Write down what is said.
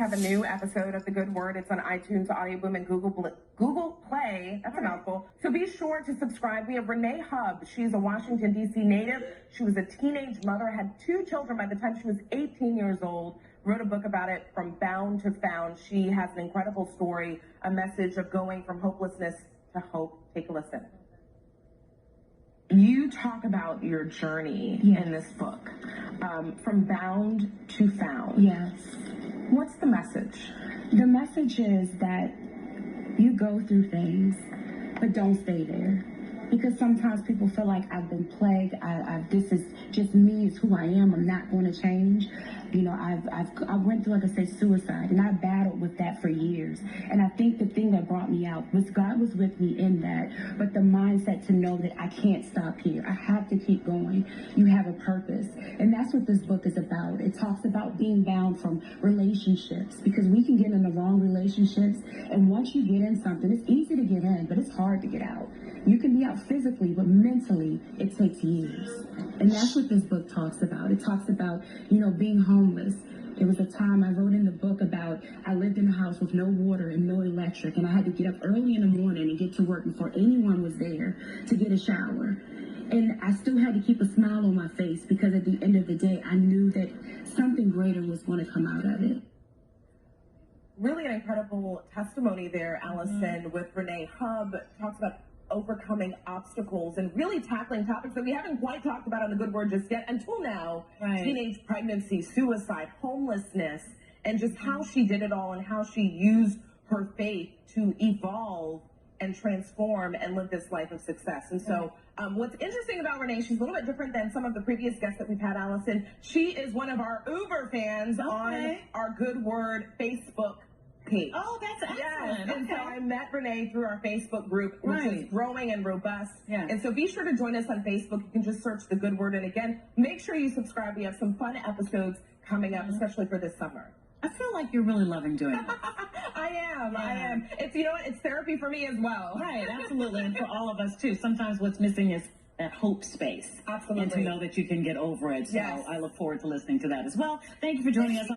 have a new episode of The Good Word. It's on iTunes, Audio Boom, and Google Play. That's a mouthful. So be sure to subscribe. We have Rennee Hubb. She's a Washington, D.C. native. She was a teenage mother, had 2 children by the time she was 18 years old. Wrote a book about it, From Bound to Found. She has an incredible story, a message of going from hopelessness to hope. Take a listen. You talk about your journey in this book, from bound to found. Yes. What's the message? The message is that you go through things, but don't stay there. Because sometimes people feel like I've been plagued. This is just me. It's who I am. I'm not going to change. You know, I went through, like I say, suicide, and I battled with that for years. And I think the thing that brought me out was God was with me in that, but the mindset to know that I can't stop here. I have to keep going. You have a purpose. And that's what this book is about. It talks about being bound from relationships, because we can get in the wrong relationships. And once you get in something, it's easy to get in, but it's hard to get out. You can be out physically, but mentally, it takes years. And that's what this book talks about. It talks about, you know, being homeless. It was a time I wrote in the book about I lived in a house with no water and no electric, and I had to get up early in the morning and get to work before anyone was there to get a shower. And I still had to keep a smile on my face, because at the end of the day, I knew that something greater was going to come out of it. Really an incredible testimony there, Allison, with Rennee Hubb. Talks about overcoming obstacles and really tackling topics that we haven't quite talked about on The Good Word just yet until now. Right. Teenage pregnancy, suicide, homelessness, and just how she did it all and how she used her faith to evolve and transform and live this life of success. And so what's interesting about Rennee, she's a little bit different than some of the previous guests that we've had, Allison. She is one of our Uber fans on our Good Word Facebook page. Oh, that's excellent. Yes. And so I met Rennee through our Facebook group, which is growing and robust. Yeah. And so be sure to join us on Facebook. You can just search The Good Word. And again, make sure you subscribe. We have some fun episodes coming up, especially for this summer. I feel like you're really loving doing it. I am. It's, you know what, it's therapy for me as well. Right, absolutely. And for all of us too. Sometimes what's missing is that hope space. Absolutely. And to know that you can get over it. So yes. I look forward to listening to that as well. Thank you for joining us.